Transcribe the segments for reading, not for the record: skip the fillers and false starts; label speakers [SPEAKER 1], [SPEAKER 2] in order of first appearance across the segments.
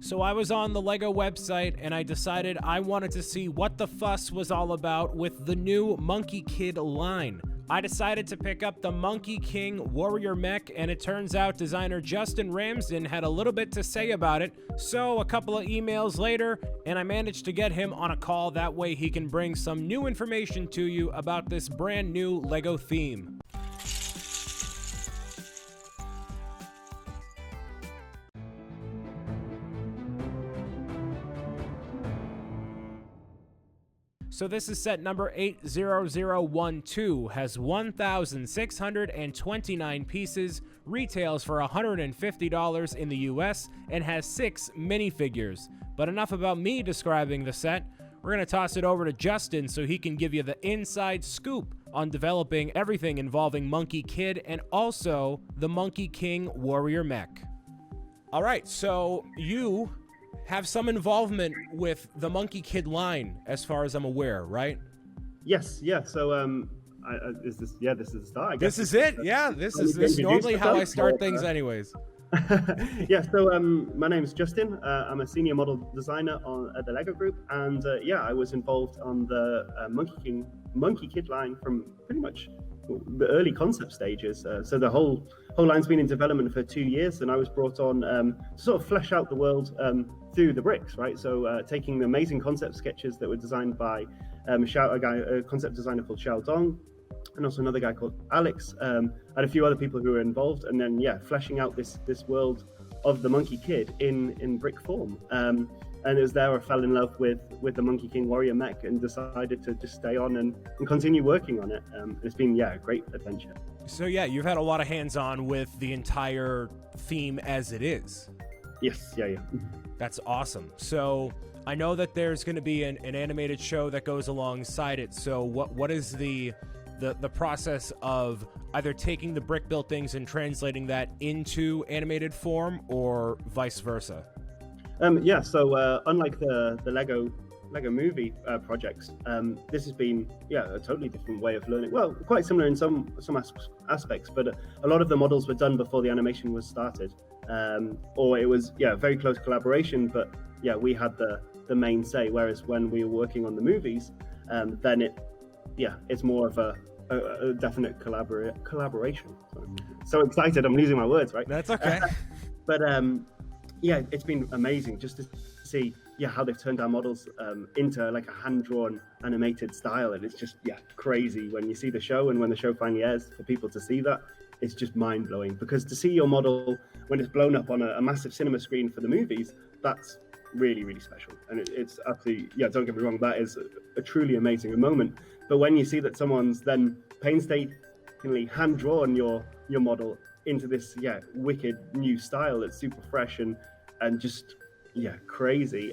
[SPEAKER 1] So I was on the LEGO website and I decided I wanted to see what the fuss was all about with the new Monkie Kid line. I decided to pick up the Monkey King Warrior Mech, and it turns out designer Justin Ramsden had a little bit to say about it. So a couple of emails later, and I managed to get him on a call. That way he can bring some new information to you about this brand new LEGO theme. So this is set number 80012, has 1,629 pieces, retails for $150 in the US, and has 6 minifigures. But enough about me describing the set. We're going to toss it over to Justin so he can give you the inside scoop on developing everything involving Monkey Kid and also the Monkey King Warrior Mech. All right, so you have some involvement with the Monkey Kid line, as far as I'm aware, right?
[SPEAKER 2] Yes, yeah. So, this is the start, I guess.
[SPEAKER 1] This is it, yeah. This is normally how I start things anyways.
[SPEAKER 2] Yeah, so my name is Justin. I'm a senior model designer at the LEGO Group, and I was involved on the Monkey Kid line from pretty much the early concept stages. So the whole line's been in development for 2 years, and I was brought on to sort of flesh out the world through the bricks, right? So taking the amazing concept sketches that were designed by a concept designer called Xiao Dong, and also another guy called Alex, and a few other people who were involved, and then fleshing out this world of the Monkey Kid in brick form. And it was there I fell in love with the Monkey King Warrior Mech and decided to just stay on and continue working on it. It's been a great adventure.
[SPEAKER 1] So you've had a lot of hands-on with the entire theme as it is.
[SPEAKER 2] Yes, yeah.
[SPEAKER 1] That's awesome. So I know that there's going to be an animated show that goes alongside it. So what is the process of either taking the brick built things and translating that into animated form, or vice versa?
[SPEAKER 2] So unlike the Lego movie projects, this has been a totally different way of learning. Well, quite similar in some aspects, but a lot of the models were done before the animation was started, or it was very close collaboration. But we had the main say. Whereas when we were working on the movies, then it's more of a definite collaboration. So excited, I'm losing my words, right?
[SPEAKER 1] That's okay.
[SPEAKER 2] But it's been amazing just to see how they've turned our models into like a hand-drawn animated style, and it's just crazy when you see the show, and when the show finally airs for people to see that, it's just mind-blowing, because to see your model when it's blown up on a massive cinema screen for the movies, that's really, really special. And it's absolutely, don't get me wrong, that is a truly amazing moment. But when you see that someone's then painstakingly hand-drawn your model into this wicked new style that's super fresh and just crazy,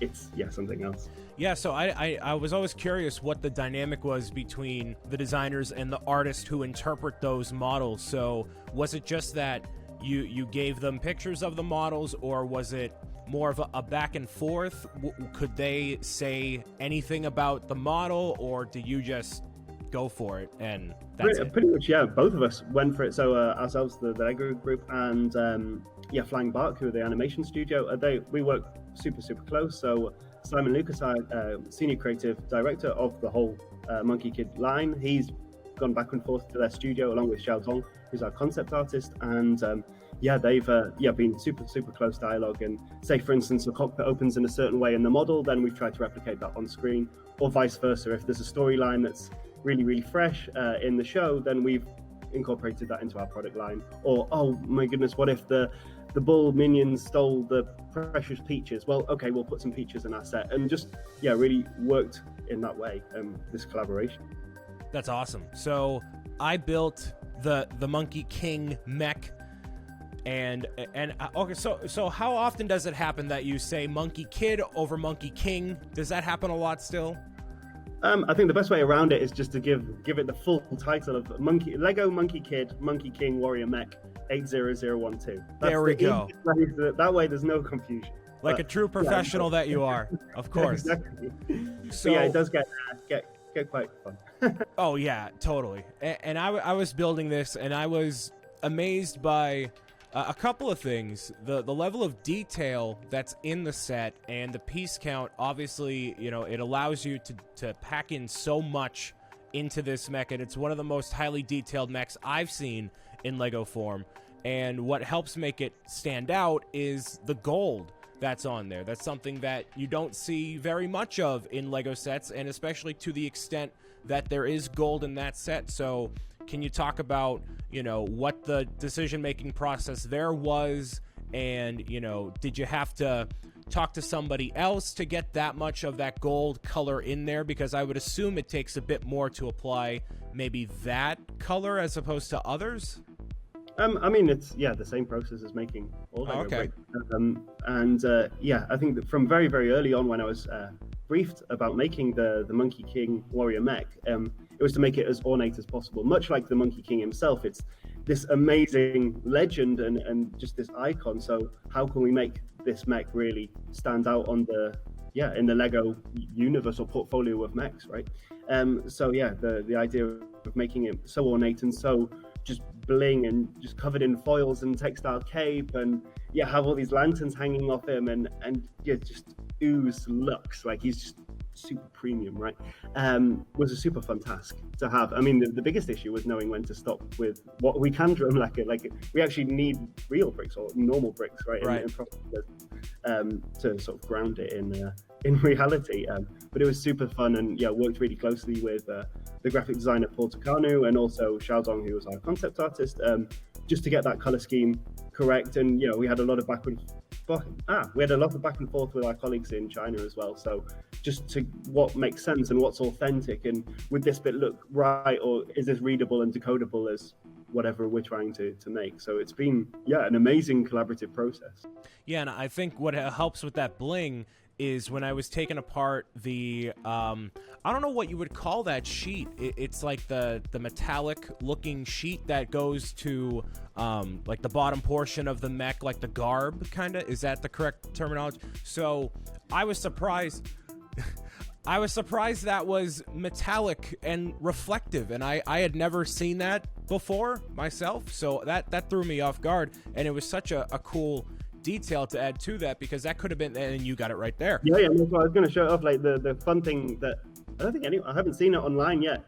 [SPEAKER 2] it's something else.
[SPEAKER 1] So I was always curious what the dynamic was between the designers and the artists who interpret those models. So was it just that you gave them pictures of the models, or was it more of a back and forth? Could they say anything about the model, or do you just go for it and that's it?
[SPEAKER 2] Pretty much, both of us went for it. So ourselves, the LEGO Group, and Flying Bark, who are the animation studio, we work super, super close. So Simon Lucas, our senior creative director of the whole Monkey Kid line, he's gone back and forth to their studio along with Xiao Dong, who's our concept artist, and they've been super, super close dialogue. And say, for instance, the cockpit opens in a certain way in the model, then we've tried to replicate that on screen, or vice versa. If there's a storyline that's really, really fresh in the show, then we've incorporated that into our product line. Or, oh my goodness, what if the bull minions stole the precious peaches? Well, okay, we'll put some peaches in our set, and just really worked in that way, this collaboration.
[SPEAKER 1] That's awesome. So I built the Monkey King Mech, and okay, so how often does it happen that you say Monkey Kid over Monkey King? Does that happen a lot still?
[SPEAKER 2] I think the best way around it is just to give it the full title of Lego Monkey Kid Monkey King Warrior Mech 80012.
[SPEAKER 1] There we go.
[SPEAKER 2] That way there's no confusion.
[SPEAKER 1] Like a true professional that you are, of course.
[SPEAKER 2] Exactly.
[SPEAKER 1] So
[SPEAKER 2] it does get quite fun.
[SPEAKER 1] Oh yeah, totally. And I was building this, and I was amazed by A couple of things. The level of detail that's in the set and the piece count, obviously, it allows you to pack in so much into this mech, and it's one of the most highly detailed mechs I've seen in Lego form. And what helps make it stand out is the gold that's on there. That's something that you don't see very much of in Lego sets, and especially to the extent that there is gold in that set. So can you talk about, what the decision-making process there was, and, did you have to talk to somebody else to get that much of that gold color in there? Because I would assume it takes a bit more to apply maybe that color as opposed to others.
[SPEAKER 2] It's the same process as making all Lego bricks. I think that from very, very early on, when I was briefed about making the Monkey King Warrior Mech, it was to make it as ornate as possible. Much like the Monkey King himself, it's this amazing legend and just this icon. So how can we make this mech really stand out in the Lego universe or portfolio of mechs, right? The idea of making it so ornate and so just bling and just covered in foils and textile cape, and have all these lanterns hanging off him, and just ooze looks like he's just super premium, right? Was a super fun task to have. The biggest issue was knowing when to stop with what we can drum like we actually need real bricks or normal bricks, right? To sort of ground it in reality. But it was super fun, and worked really closely with the graphic designer Paul Takanu, and also Xiaodong, who was our concept artist, just to get that color scheme correct. And we had a lot of back and forth with our colleagues in China as well. So just to what makes sense and what's authentic, and would this bit look right, or is this readable and decodable as whatever we're trying to make. So it's been an amazing collaborative process.
[SPEAKER 1] Yeah, and I think what helps with that bling is when I was taking apart the I don't know what you would call that sheet. It's like the metallic looking sheet that goes to like the bottom portion of the mech, like the garb kind of. Is that the correct terminology? So I was surprised that was metallic and reflective, and I had never seen that before myself, so that threw me off guard, and it was such a cool detail to add to that, because that could have been, and you got it right there.
[SPEAKER 2] Yeah, that's what I was going to show off, like the fun thing that I don't think I haven't seen it online yet,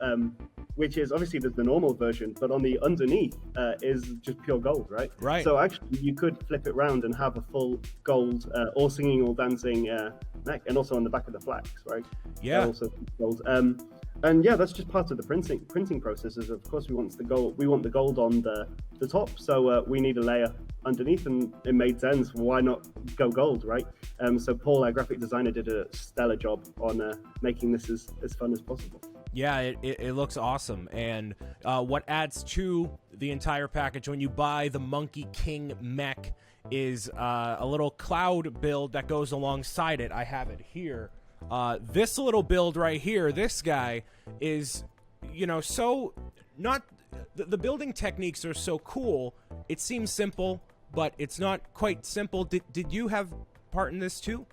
[SPEAKER 2] which is obviously there's the normal version, but on the underneath is just pure gold, right?
[SPEAKER 1] Right.
[SPEAKER 2] So actually you could flip it around and have a full gold, all singing, all dancing mech, and also on the back of the flags, right?
[SPEAKER 1] Yeah.
[SPEAKER 2] Also gold. And that's just part of the printing processes. Of course, we want the gold on the top, so we need a layer underneath, and it made sense. Why not go gold, right? So Paul, our graphic designer, did a stellar job on making this as fun as possible.
[SPEAKER 1] Yeah, it looks awesome. And what adds to the entire package when you buy the Monkey King mech is a little cloud build that goes alongside it. I have it here. This little build right here, this guy is, so not... The building techniques are so cool. It seems simple, but it's not quite simple. Did you have part in this too?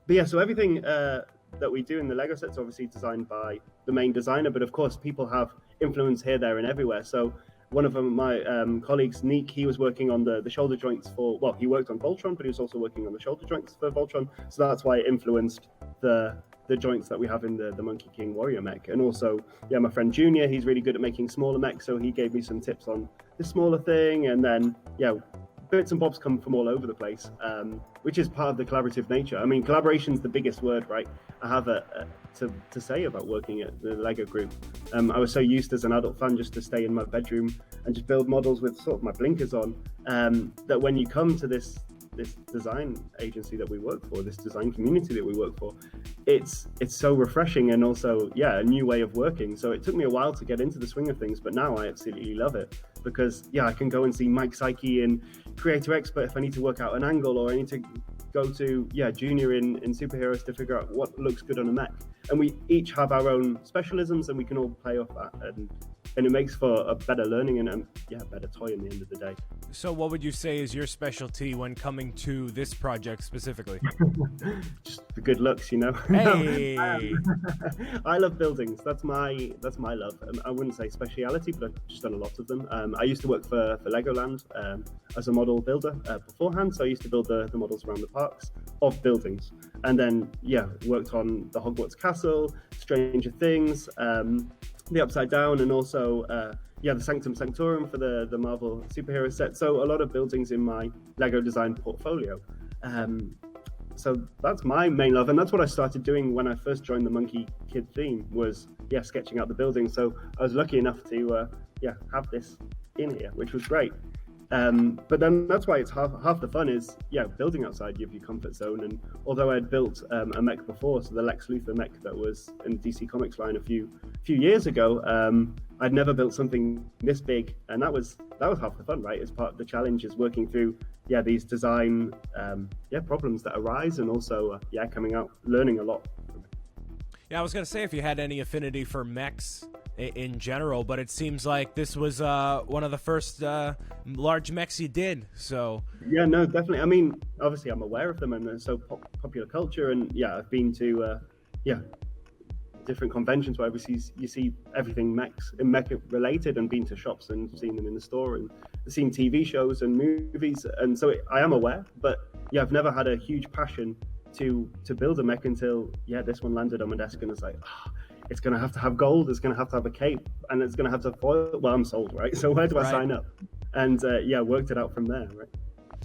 [SPEAKER 2] But yeah, so everything that we do in the Lego sets obviously designed by the main designer, but of course people have influence here, there, and everywhere. So one of my colleagues, Nick, he was working on the shoulder joints he worked on Voltron, but he was also working on the shoulder joints for Voltron. So that's why it influenced the joints that we have in the Monkey King Warrior mech. And also, my friend Junior, he's really good at making smaller mechs, so he gave me some tips on this smaller thing. And then, bits and bobs come from all over the place, which is part of the collaborative nature. Collaboration's the biggest word, right? I have to say about working at the Lego group. I was so used as an adult fan just to stay in my bedroom and just build models with sort of my blinkers on, that when you come to this design agency that we work for, this design community that we work for, it's so refreshing, and also a new way of working. So it took me a while to get into the swing of things, but now I absolutely love it, because I can go and see Mike Psyche in Creator Expert if I need to work out an angle, or I need to go to Junior in Superheroes to figure out what looks good on a mech. And we each have our own specialisms, and we can all play off that, and and it makes for a better learning and better toy in the end of the day.
[SPEAKER 1] So what would you say is your specialty when coming to this project specifically?
[SPEAKER 2] Just the good looks, you know.
[SPEAKER 1] Hey.
[SPEAKER 2] I love buildings. That's my love. I wouldn't say speciality, but I've just done a lot of them. I used to work for Legoland as a model builder beforehand, so I used to build the models around the parks of buildings, and then worked on the Hogwarts Castle, Stranger Things, the Upside Down, and also the Sanctum Sanctorum for the Marvel superhero set. So a lot of buildings in my Lego design portfolio. So that's my main love, and that's what I started doing when I first joined the Monkie Kid theme, was sketching out the buildings. So I was lucky enough to have this in here, which was great. But then that's why it's half the fun is building outside of your comfort zone. And although I had built a mech before, so the Lex Luthor mech that was in the DC Comics line a few years ago, I'd never built something this big, and that was half the fun, right? As part of the challenge is working through these design problems that arise, and also coming out learning a lot.
[SPEAKER 1] Yeah, I was gonna say if you had any affinity for mechs in general, but it seems like this was one of the first large mechs you did. So
[SPEAKER 2] yeah, no, definitely. I mean, obviously I'm aware of them, and they're so popular culture, and I've been to different conventions where obviously you see everything mech related, and been to shops and seen them in the store, and seen TV shows and movies, and so I am aware. But I've never had a huge passion to build a mech until this one landed on my desk, and it's like, it's going to have gold, it's going to have a cape, and it's going to have to foil. Well, I'm sold, right? So where do I sign up? And worked it out from there, right?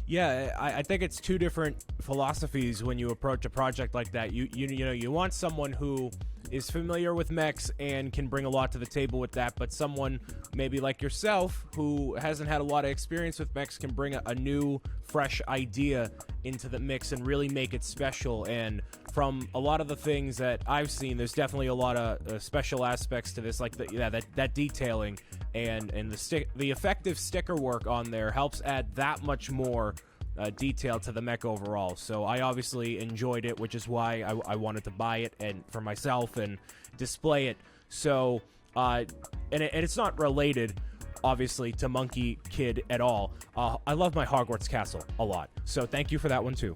[SPEAKER 1] Yeah, I think it's two different philosophies when you approach a project like that. You want someone who is familiar with mechs and can bring a lot to the table with that, but someone maybe like yourself who hasn't had a lot of experience with mechs can bring a new, fresh idea into the mix and really make it special. And from a lot of the things that I've seen, there's definitely a lot of special aspects to this, like that detailing and the effective sticker work on there helps add that much more detail to the mech overall. So I obviously enjoyed it, which is why I wanted to buy it and for myself and display it. So and it's not related obviously to Monkie Kid at all. I love my Hogwarts Castle a lot, so thank you for that one too.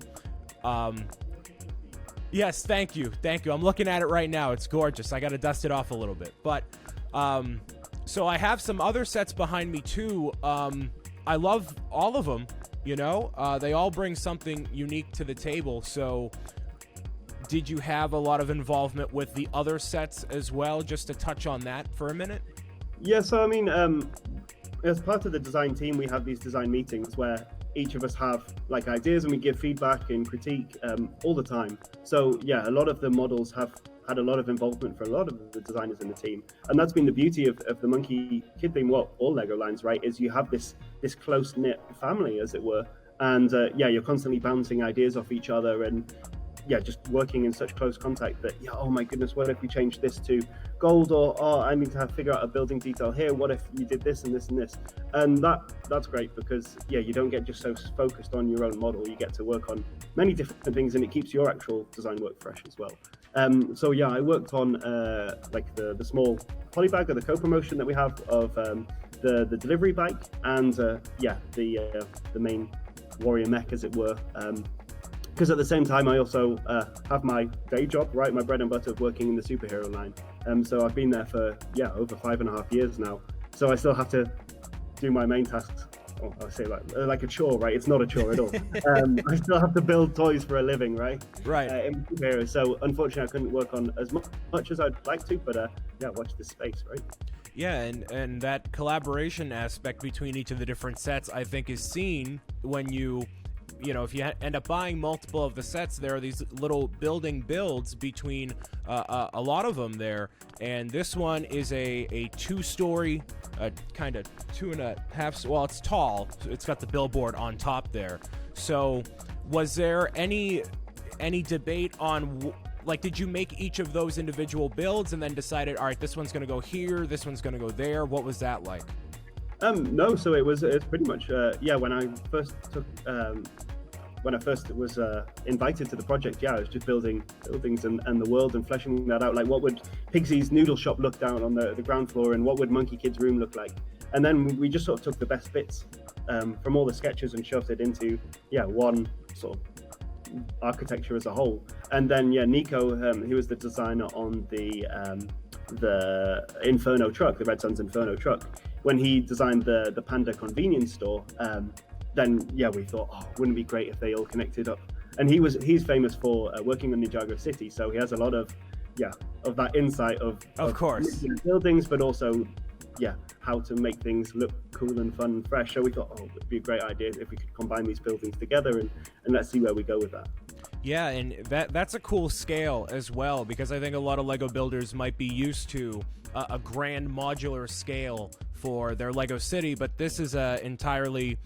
[SPEAKER 1] Yes, thank you. I'm looking at it right now. It's gorgeous. I gotta dust it off a little bit, but so I have some other sets behind me too. I love all of them. They all bring something unique to the table. So did you have a lot of involvement with the other sets as well, just to touch on that for a minute?
[SPEAKER 2] Yeah, so I mean, as part of the design team, we have these design meetings where each of us have ideas, and we give feedback and critique all the time. So a lot of the models have had a lot of involvement for a lot of the designers in the team, and that's been the beauty of the Monkie Kid theme. Well, all Lego lines, right, is you have this close knit family, as it were, and you're constantly bouncing ideas off each other, and just working in such close contact that oh my goodness, what if we change this to gold, or I need to figure out a building detail here, what if you did this and this and this, and that's great because you don't get just so focused on your own model. You get to work on many different things, and it keeps your actual design work fresh as well. So I worked on the small polybag, or the co-promotion that we have of the delivery bike, and the main warrior mech, as it were. Because at the same time, I also have my day job, right? My bread and butter of working in the superhero line. So I've been there for over 5.5 years now. So I still have to do my main tasks. Oh, I say like a chore, right? It's not a chore at all. I still have to build toys for a living, right?
[SPEAKER 1] Right.
[SPEAKER 2] In superheroes. So unfortunately, I couldn't work on as much as I'd like to. But watch this space, right?
[SPEAKER 1] Yeah, and that collaboration aspect between each of the different sets, I think, is seen when if you end up buying multiple of the sets. There are these little builds between a lot of them there, and this one is a two-story, kind of 2.5. Well, it's tall. It's got the billboard on top there. So, was there any debate on? Did you make each of those individual builds and then decided, all right, this one's going to go here, this one's going to go there? What was that like?
[SPEAKER 2] No, so it's pretty much when I first took when I first was invited to the project, I was just building buildings and the world and fleshing that out. Like, what would Pigsy's noodle shop look down on the ground floor, and what would Monkey Kid's room look like? And then we just sort of took the best bits from all the sketches and shoved it into one sort of architecture as a whole. And then Nico, he was the designer on the Inferno truck, the Red Sun's Inferno truck. When he designed the Panda convenience store, then we thought, wouldn't it be great if they all connected up? And he's famous for working on Ninjago City, so he has a lot of that insight of
[SPEAKER 1] course,
[SPEAKER 2] buildings, but also how to make things look cool and fun and fresh. So we thought, it'd be a great idea if we could combine these buildings together, and let's see where we go with that.
[SPEAKER 1] Yeah, and that's a cool scale as well, because I think a lot of Lego builders might be used to a grand modular scale for their Lego city, but this is a entirely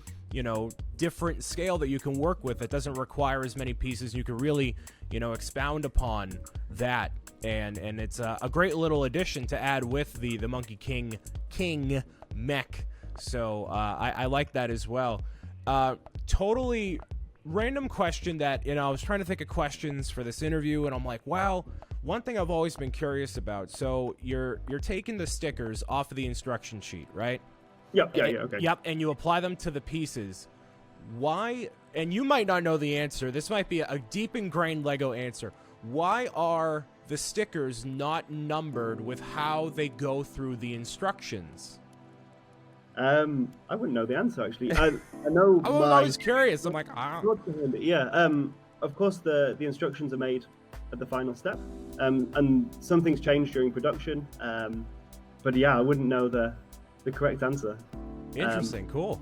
[SPEAKER 1] different scale that you can work with. It doesn't require as many pieces. You can really expound upon that, and it's a great little addition to add with the Monkey King Mech. So I like that as well. Totally random question that I was trying to think of questions for this interview, and I'm like, wow, one thing I've always been curious about. So you're taking the stickers off of the instruction sheet, right?
[SPEAKER 2] Yep. Okay.
[SPEAKER 1] Yep, and you apply them to the pieces. Why? And you might not know the answer. This might be a deep ingrained Lego answer. Why are the stickers not numbered with how they go through the instructions?
[SPEAKER 2] I wouldn't know the answer, actually. I know.
[SPEAKER 1] I was curious. I'm like,
[SPEAKER 2] of course, the instructions are made at the final step, and some things change during production. But I wouldn't know the correct answer.
[SPEAKER 1] Interesting. Cool.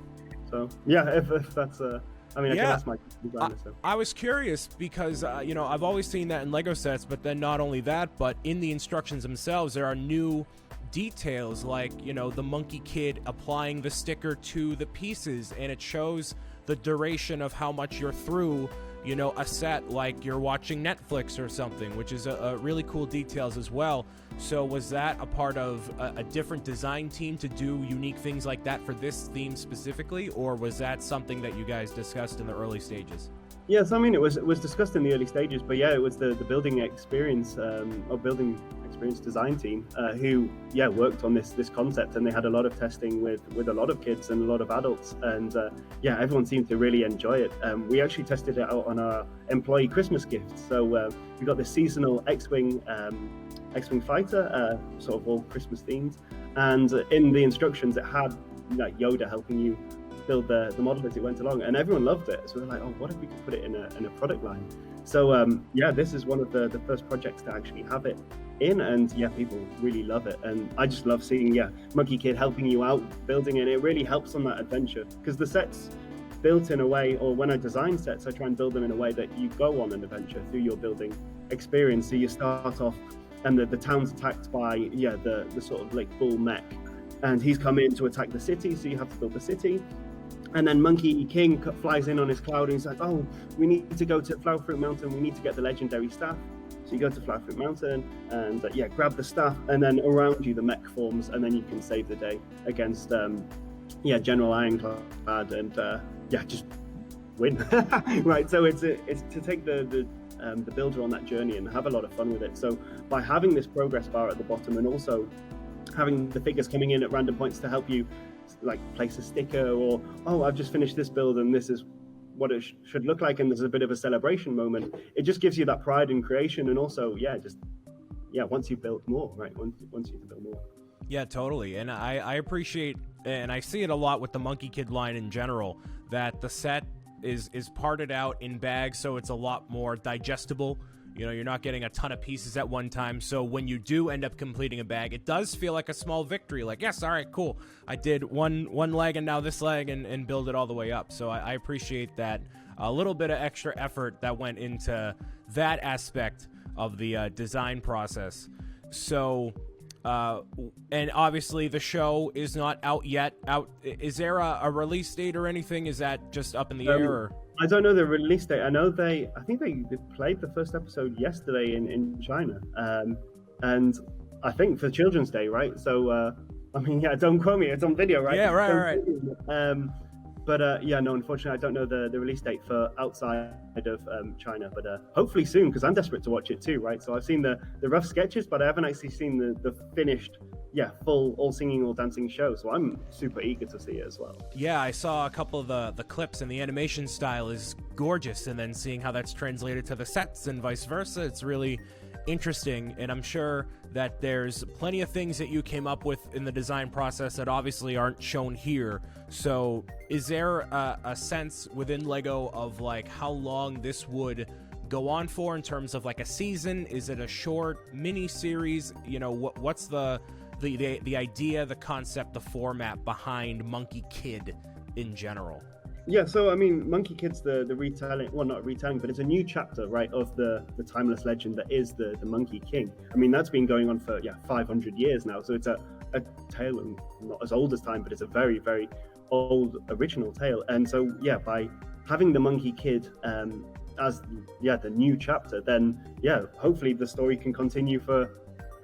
[SPEAKER 2] So if that's I can ask my designer.
[SPEAKER 1] I was curious because I've always seen that in Lego sets, but then not only that, but in the instructions themselves, there are new details like the Monkey Kid applying the sticker to the pieces, and it shows the duration of how much you're through a set, like you're watching Netflix or something, which is a really cool details as well. So was that a part of a different design team to do unique things like that for this theme specifically, or was that something that you guys discussed in the early stages?
[SPEAKER 2] Yes, it was discussed in the early stages, but it was the building experience or building experience design team who worked on this concept, and they had a lot of testing with a lot of kids and a lot of adults, and everyone seemed to really enjoy it. We actually tested it out on our employee Christmas gifts, so we got this seasonal X-Wing fighter, sort of all Christmas themed, and in the instructions it had Yoda helping you build the model as it went along, and everyone loved it. So we're like, what if we could put it in a product line? So this is one of the first projects to actually have it in, and people really love it. And I just love seeing Monkey Kid helping you out building it. It really helps on that adventure, because the set's built in a way, or when I design sets, I try and build them in a way that you go on an adventure through your building experience. So you start off and the town's attacked by the sort of like bull Mech, and he's come in to attack the city, so you have to build the city. And then Monkey King flies in on his cloud, and he's like, we need to go to Flowerfruit Mountain, we need to get the legendary staff. So you go to Flowerfruit Mountain and grab the staff, and then around you the Mech forms, and then you can save the day against General Ironclad, and just win. Right, so it's to take the builder on that journey and have a lot of fun with it. So by having this progress bar at the bottom, and also having the figures coming in at random points to help you like place a sticker, or I've just finished this build and this is what it should look like, and there's a bit of a celebration moment, it just gives you that pride in creation. And also once you've built more, right, once you've built more.
[SPEAKER 1] Yeah, totally. And I appreciate, and I see it a lot with the Monkey Kid line in general, that the set is parted out in bags, so it's a lot more digestible. You're not getting a ton of pieces at one time, so when you do end up completing a bag, it does feel like a small victory. Like, yes, all right, cool, I did one leg and now this leg, and build it all the way up. So I appreciate that a little bit of extra effort that went into that aspect of the design process. So and obviously the show is not out yet. Is there a release date or anything? Is that just up in the air? Or?
[SPEAKER 2] I don't know the release date. I know I think they played the first episode yesterday in China, and I think for Children's Day, right? So don't quote me, it's on video, right?
[SPEAKER 1] Yeah, right.
[SPEAKER 2] But yeah, no, unfortunately, I don't know the release date for outside of China. But hopefully soon, because I'm desperate to watch it too, right? So I've seen the rough sketches, but I haven't actually seen the finished, full all singing, all dancing show. So I'm super eager to see it as well.
[SPEAKER 1] Yeah, I saw a couple of the clips, and the animation style is gorgeous. And then seeing how that's translated to the sets and vice versa, it's really interesting. And I'm sure that there's plenty of things that you came up with in the design process that obviously aren't shown here. So is there a sense within Lego of like how long this would go on for in terms of like a season? Is it a short mini series? You know, what's the idea, the concept, the format behind Monkie Kid in general?
[SPEAKER 2] Yeah, so I mean, Monkie Kid's the retelling, well, not retelling, but it's a new chapter, right, of the timeless legend that is the Monkey King. I mean, that's been going on for 500 years now, so it's a tale not as old as time, but it's a very, very old original tale. And so by having the Monkey Kid as the new chapter, then hopefully the story can continue for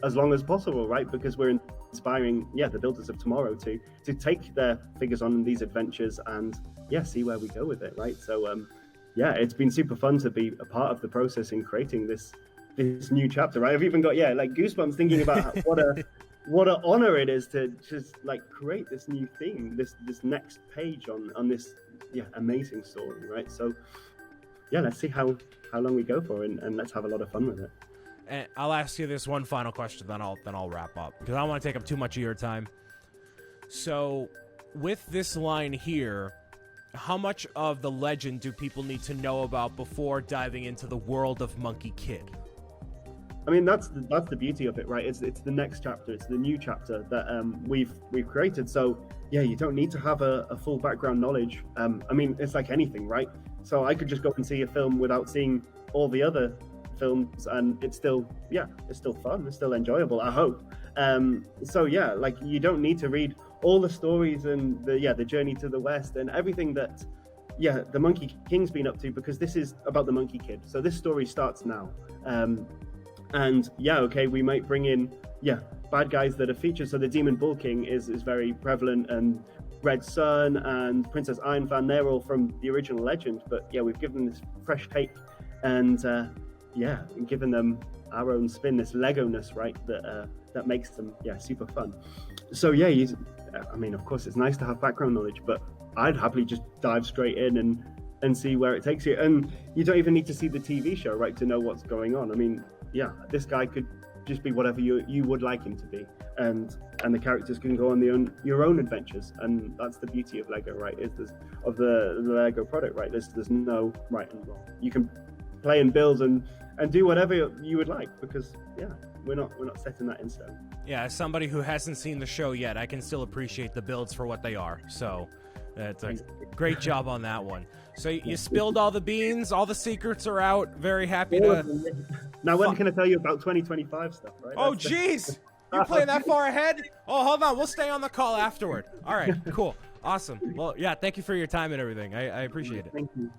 [SPEAKER 2] as long as possible, right? Because we're inspiring the builders of tomorrow to take their figures on these adventures and see where we go with it, right? So it's been super fun to be a part of the process in creating this new chapter, right? I've even got like goosebumps thinking about what an honor it is to just like create this new theme, this next page on this amazing story, right? So let's see how long we go for, and let's have a lot of fun with it.
[SPEAKER 1] And I'll ask you this one final question, then I'll wrap up, because I don't want to take up too much of your time. So with this line here, how much of the legend do people need to know about before diving into the world of Monkey Kid?
[SPEAKER 2] I mean, that's the beauty of it, right? It's the next chapter, it's the new chapter that we've created. So you don't need to have a full background knowledge. I mean, it's like anything, right? So I could just go and see a film without seeing all the other films, and it's still fun, it's still enjoyable, I hope. So like you don't need to read all the stories and the journey to the West and everything that the Monkey King's been up to, because this is about the Monkey Kid. So this story starts now. And we might bring in bad guys that are featured. So the Demon Bull King is very prevalent, and Red Sun and Princess Iron Fan, they're all from the original legend, but we've given them this fresh take and given them our own spin, this Lego-ness, right, that makes them super fun. So I mean, of course it's nice to have background knowledge, but I'd happily just dive straight in and see where it takes you. And you don't even need to see the TV show, right, to know what's going on. I mean, this guy could just be whatever you would like him to be, and the characters can go on your own adventures. And that's the beauty of Lego, right, of the Lego product, right? There's no right and wrong. You can play and build and do whatever you would like, because we're not setting that in stone.
[SPEAKER 1] As somebody who hasn't seen the show yet, I can still appreciate the builds for what they are. So that's a great job on that one. So you spilled all the beans, all the secrets are out. Very happy to.
[SPEAKER 2] Now when can I tell you about 2025 stuff, right?
[SPEAKER 1] Oh jeez, you're playing that far ahead? Oh, hold on, we'll stay on the call afterward. All right, cool, awesome. Well, thank you for your time and everything. I appreciate it.
[SPEAKER 2] Thank you.